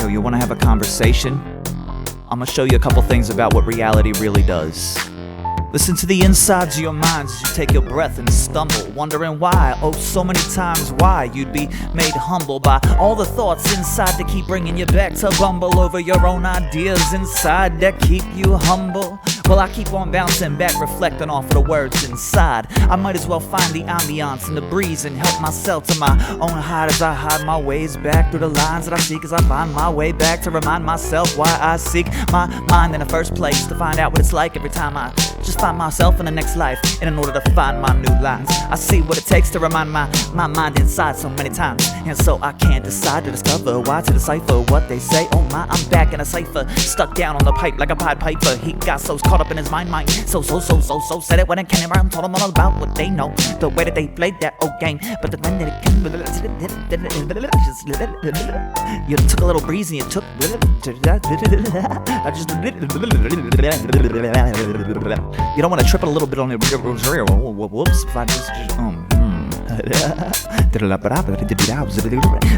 Yo, you wanna have a conversation? I'm gonna show you a couple things about what reality really does. Listen to the insides of your minds as you take your breath and stumble, wondering why, oh so many times why, you'd be made humble by all the thoughts inside that keep bringing you back to bumble over your own ideas inside that keep you humble. Well, I keep on bouncing back, reflecting off of the words inside. I might as well find the ambiance and the breeze and help myself to my own hide as I hide my ways back through the lines that I seek as I find my way back to remind myself why I seek my mind in the first place, to find out what it's like every time I just find myself in the next life, and in order to find my new lines I see what it takes to remind my mind inside so many times, and so I can't decide to discover why, to decipher what they say. Oh my, I'm back in a cipher, stuck down on the pipe like a Pied Piper. He got so caught up in his mind so said it when it came around, told them all about what they know, the way that they played that old game, but the thing that it came, you took a little breeze and you took I just you don't want to trip it a little bit on the whoops if I just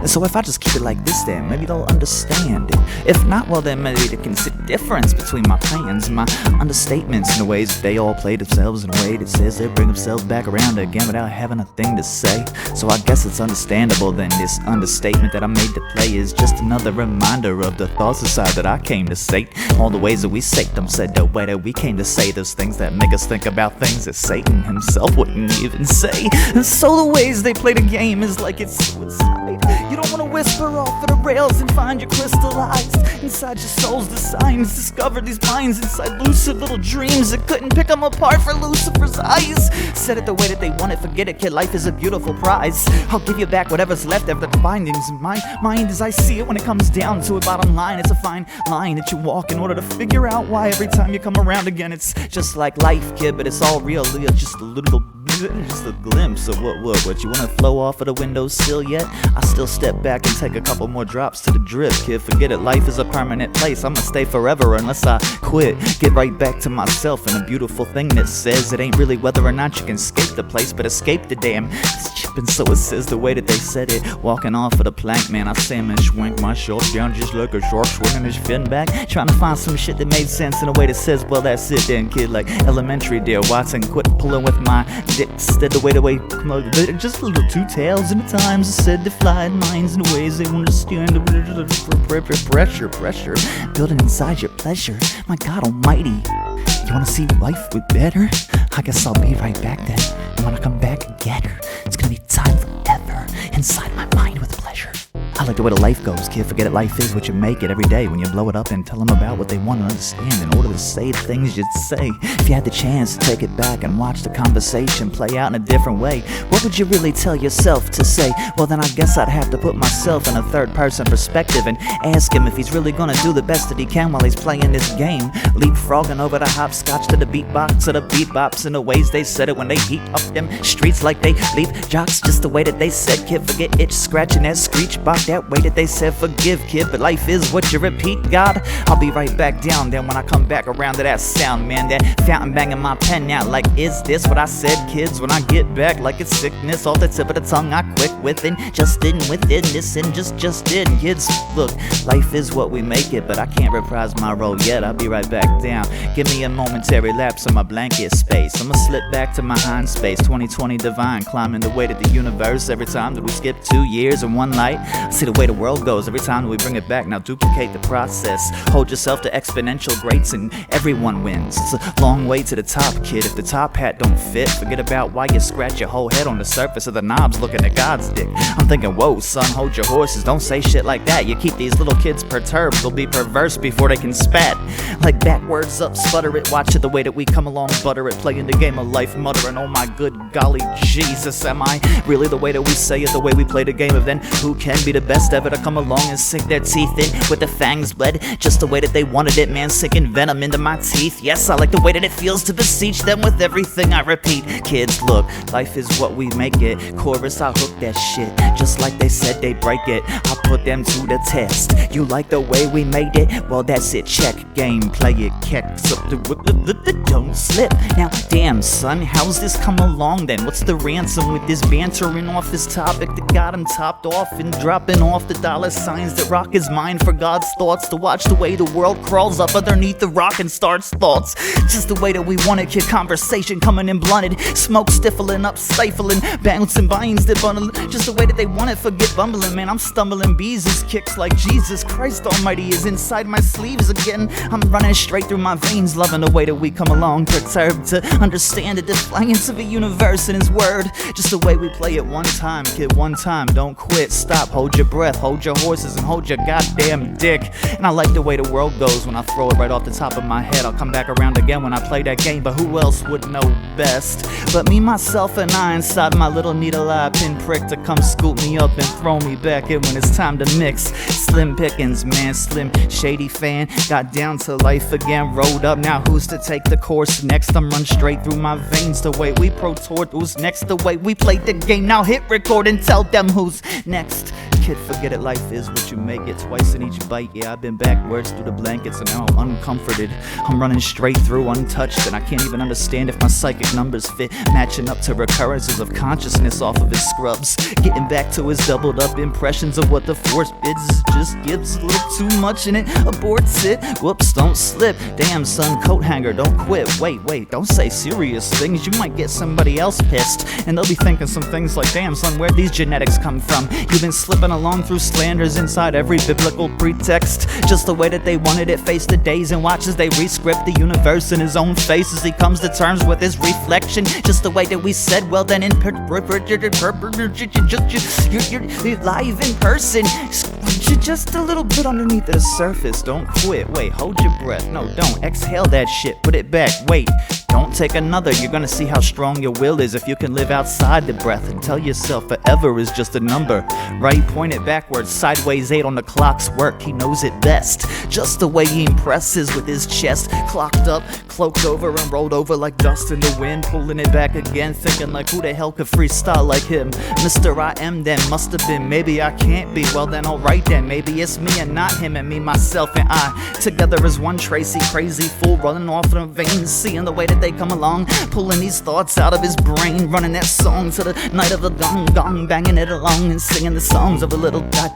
so if I just keep it like this, then maybe they'll understand it. If not, well then maybe they can see the difference between my plans and my understatements and the ways that they all play themselves in a way that says they bring themselves back around again without having a thing to say. So I guess it's understandable then this understatement that I made to play is just another reminder of the thoughts aside that I came to say. All the ways that we say them, said the way that we came to say those things that make us think about things that Satan himself wouldn't even say. And so the ways they play the game is like it's suicide. You don't want to whisper off of the rails and find your crystallized inside your soul's designs. Discover these minds inside lucid little dreams that couldn't pick them apart for Lucifer's eyes. Said it the way that they want it, forget it, kid, life is a beautiful prize. I'll give you back whatever's left after the findings in my mind as I see it when it comes down to a bottom line. It's a fine line that you walk in order to figure out why every time you come around again it's just like life, kid, but it's all real, just a little just a glimpse of what you wanna flow off of the windowsill yet? I still step back and take a couple more drops to the drip, kid, forget it, life is a permanent place, I'ma stay forever unless I quit. Get right back to myself and a beautiful thing that says it ain't really whether or not you can escape the place, but escape the damn ship. And so it says the way that they said it, walking off of the plank, man, I salmon schwank my shark down just like a shark swinging his fin back, trying to find some shit that made sense in a way that says, well that's it then, kid, like elementary dear Watson, quit pulling with my dick. Instead the way just little two tails and the times I said to fly in minds in ways they understand. Pressure building inside your pleasure. My God almighty, you wanna see life with better? I guess I'll be right back then, and when I come back and get her, it's gonna be time forever inside my mind with pleasure. I like the way the life goes, kid, forget it, life is what you make it every day when you blow it up and tell them about what they want to understand in order to say the things you'd say. If you had the chance to take it back and watch the conversation play out in a different way, what would you really tell yourself to say? Well then I guess I'd have to put myself in a third person perspective and ask him if he's really gonna do the best that he can while he's playing this game, leapfrogging over the hopscotch to the beatbox of the beatbops in the ways they said it when they heat up them streets like they leap jocks, just the way that they said, kid, forget itch scratching that screech box that way that they said forgive, kid, but life is what you repeat, God. I'll be right back down then when I come back around to that sound, man, that fountain banging my pen out like is this what I said, kids, when I get back like it's sickness off the tip of the tongue I quick with and just in with it, listen, just did, kids, look, life is what we make it, but I can't reprise my role yet. I'll be right back down, give me a momentary lapse on my blanket space, I'ma slip back to my hind space, 2020 divine, climbing the way to the universe every time that we skip 2 years and one light. See the way the world goes every time that we bring it back, now duplicate the process, hold yourself to exponential greats and everyone wins. It's a long way to the top, kid, if the top hat don't fit, forget about why you scratch your whole head on the surface of the knobs looking at God's dick. I'm thinking, whoa son, hold your horses, don't say shit like that, you keep these little kids perturbed, they'll be perverse before they can spat, like backwards up, sputter it, watch it the way that we come along, butter it, playing the game of life, muttering, oh my good golly Jesus, am I really the way that we say it, the way we play the game of then who can be the best ever to come along and sink their teeth in with the fangs bled just the way that they wanted it, man, sinking venom into my teeth. Yes, I like the way that it feels to beseech them with everything I repeat. Kids, look, life is what we make it. Chorus, I hook that shit just like they said they break it. I put them to the test. You like the way we made it? Well, that's it. Check game, play it, kicks up the don't slip. Now, damn son, how's this come along then? What's the ransom with this bantering off this topic that got him topped off and dropping dropping off the dollar signs that rock his mind for God's thoughts, to watch the way the world crawls up underneath the rock and starts thoughts. Just the way that we want it, kid. Conversation coming in blunted, smoke stifling up, stifling, bouncing vines that bundle. Just the way that they want it, forget bumbling, man. I'm stumbling bees, his kicks like Jesus Christ Almighty is inside my sleeves again. I'm running straight through my veins, loving the way that we come along, perturbed to understand the defiance of a universe and his word. Just the way we play it one time, kid, one time. Don't quit, stop, hold your breath, hold your horses, and hold your goddamn dick. And I like the way the world goes when I throw it right off the top of my head. I'll come back around again when I play that game, but who else would know best but me, myself, and I inside my little needle-eye pinprick to come scoop me up and throw me back in when it's time to mix. Slim pickings, man, slim shady fan, got down to life again, rolled up. Now who's to take the course next? I'm run straight through my veins the way we pro toured. Who's next? The way we played the game. Now hit record and tell them who's next. Kid, forget it, life is what you make it, twice in each bite. Yeah, I've been backwards through the blankets and now I'm uncomforted. I'm running straight through untouched, and I can't even understand if my psychic numbers fit, matching up to recurrences of consciousness off of his scrubs. Getting back to his doubled up impressions of what the force bids, just gives a little too much in it, aborts it. Whoops, don't slip. Damn, son, coat hanger, don't quit. Wait, don't say serious things, you might get somebody else pissed, and they'll be thinking some things like, damn, son, where'd these genetics come from? You've been slipping along through slanders inside every biblical pretext. Just the way that they wanted it, face the days and watch as they rescript the universe in his own face as he comes to terms with his reflection. Just the way that we said, well then, you're live in person, just a little bit underneath the surface. Don't quit, wait, hold your breath, no, don't exhale that shit, put it back, wait, don't take another. You're gonna see how strong your will is if you can live outside the breath and tell yourself forever is just a number. Right, point it backwards, sideways 8 on the clock's work, he knows it best. Just the way he impresses with his chest, clocked up, cloaked over and rolled over like dust in the wind, pulling it back again, thinking like who the hell could freestyle like him? Mr. I am then, must have been, maybe I can't be, well then alright then, maybe it's me and not him, and me, myself, and I, together as one Tracy, crazy fool, running off in the veins, seeing the way that they come along, pulling these thoughts out of his brain, running that song to the night of the gong, banging it along and singing the songs of a little dot.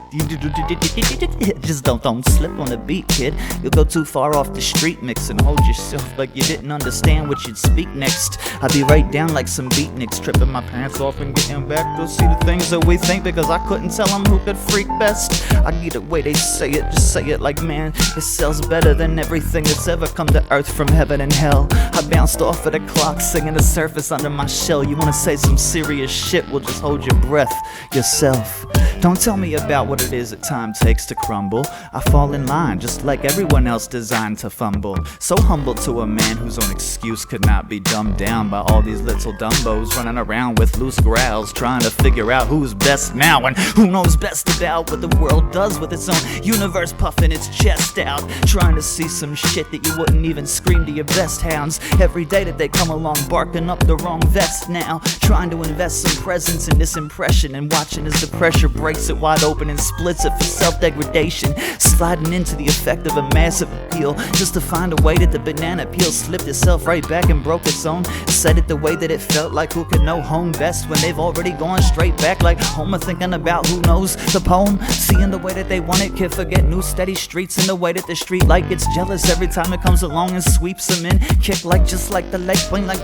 Just don't slip on the beat, kid, you'll go too far off the street mixing. Hold yourself like you didn't understand what you'd speak next. I'd be right down like some beatniks, tripping my pants off and getting back to see the things that we think, because I couldn't tell them who could freak best. I get the way they say it, just say it like, man, it sells better than everything that's ever come to earth from heaven and hell. I bounced off of the clock, singing the surface under my shell. You wanna say some serious shit, well just hold your breath yourself. Don't tell me about what it is that time takes to crumble. I fall in line just like everyone else designed to fumble. So humble to a man whose own excuse could not be dumbed down by all these little dumbos running around with loose growls, trying to figure out who's best now and who knows best about what the world does with its own universe, puffing its chest out, trying to see some shit that you wouldn't even scream to your best hounds. Every day that they come along barking up the wrong vest now, trying to invest some presence in this impression and watching as the pressure breaks it wide open and splits it for self-degradation, sliding into the effect of a massive appeal just to find a way that the banana peel slipped itself right back and broke its own, said it the way that it felt like who could know home best when they've already gone straight back like Homer thinking about who knows the poem, seeing the way that they want it, kid, forget new steady streets and the way that the street light gets jealous every time it comes along and sweeps them in, kick like just like the leg point like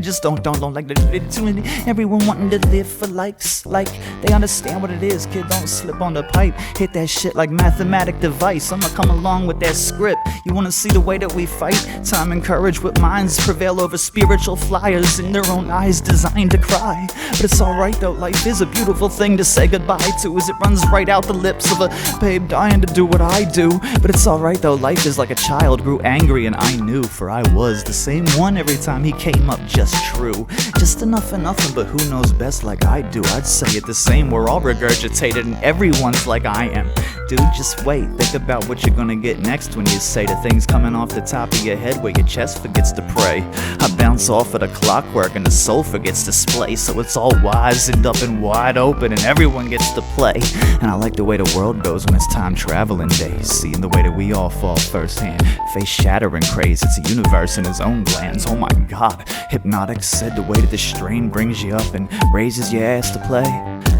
just don't like the everyone wanting to live for likes, like they understand what it is, kid, don't slip on the pipe, hit that shit like mathematic device. I'ma come along with that script. You wanna see the way that we fight? Time and courage with minds prevail over spiritual flyers in their own eyes designed to cry. But it's alright though, life is a beautiful thing to say goodbye to as it runs right out the lips of a babe dying to do what I do. But it's alright though, life is like a child grew angry and I knew, for I was the same one every time he came up just true. Just enough of nothing, but who knows best like I do. I'd say it the same, we're all regurgitated and everyone's like I am. Dude, just wait, think about what you're gonna get next when you say the things coming off the top of your head where your chest forgets to pray. I bounce off of the clockwork and the soul forgets to splay, so it's all wizened up and wide open and everyone gets to play. And I like the way the world goes when it's time traveling days, seeing the way that we all fall firsthand, face shattering craze. It's a universe in its own glands, oh my god. Hypnotic said the way that the strain brings you up and raises your ass to play.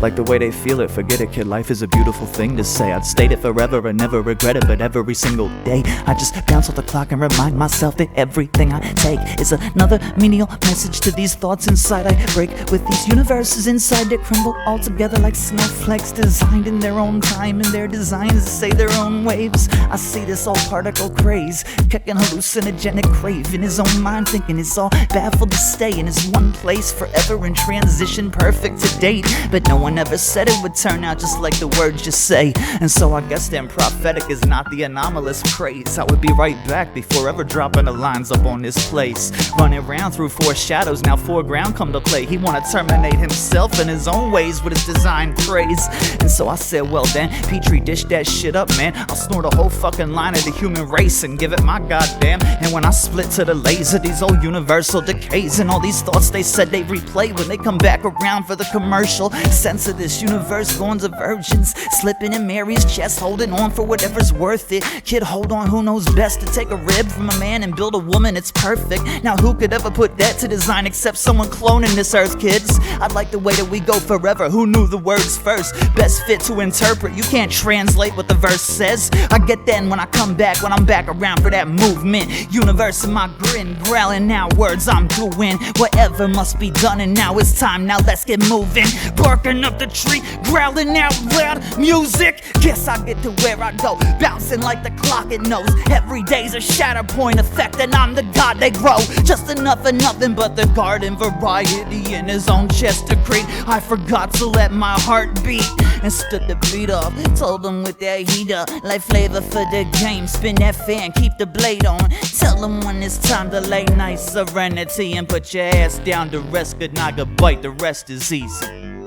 like the way they feel it. Forget it, kid, life is a beautiful thing to say. I'd state it forever and never regret it, but every single day I just bounce off the clock and remind myself that everything I take is another menial message to these thoughts inside. I break with these universes inside that crumble all together like snowflakes, designed in their own time and their designs say their own waves. I see this all particle craze, kicking hallucinogenic crave in his own mind, thinking it's all baffled to stay in his one place forever in transition, perfect to date. But no one ever said it would turn out just like the words you say. And so I guess then prophetic is not the anomalous craze. I would be right back before ever dropping the lines up on this place. Running around through four shadows, now foreground come to play. He wanna terminate himself in his own ways with his design praise. And so I said, well then, Petri dish that shit up, man. I'll snort a whole fucking line of the human race and give it my goddamn. And when I split to the laser, these old universal decays and all these thoughts they said they replay when they come back around for the commercial. Sense of this universe going to virgins, slipping in Mary's chest, holding on for whatever's worth it. Kid, hold on, who knows best to take a rib from a man and build a woman, it's perfect. Now who could ever put that to design except someone cloning this earth, kids? I'd like the way that we go forever, who knew the words first? Best fit to interpret, you can't translate what the verse says. I get that when I come back, when I'm back around for that movement. Universe in my grin, growling now words I'm doing. Whatever must be done and now it's time, now let's get moving. Barking up the tree, growling out loud music. Guess I get to where I go, bouncing like the clock it knows. Every day's a shatter point effect and I'm the god they grow. Just enough of nothing but the garden variety in his own chest to create. I forgot to let my heart beat and stood the beat up. Told them with that heater, like flavor for the game. Spin that fan, keep the blade on. Tell them when it's time to lay nice serenity and put your ass down to rest. Good night, good bite, the rest is easy.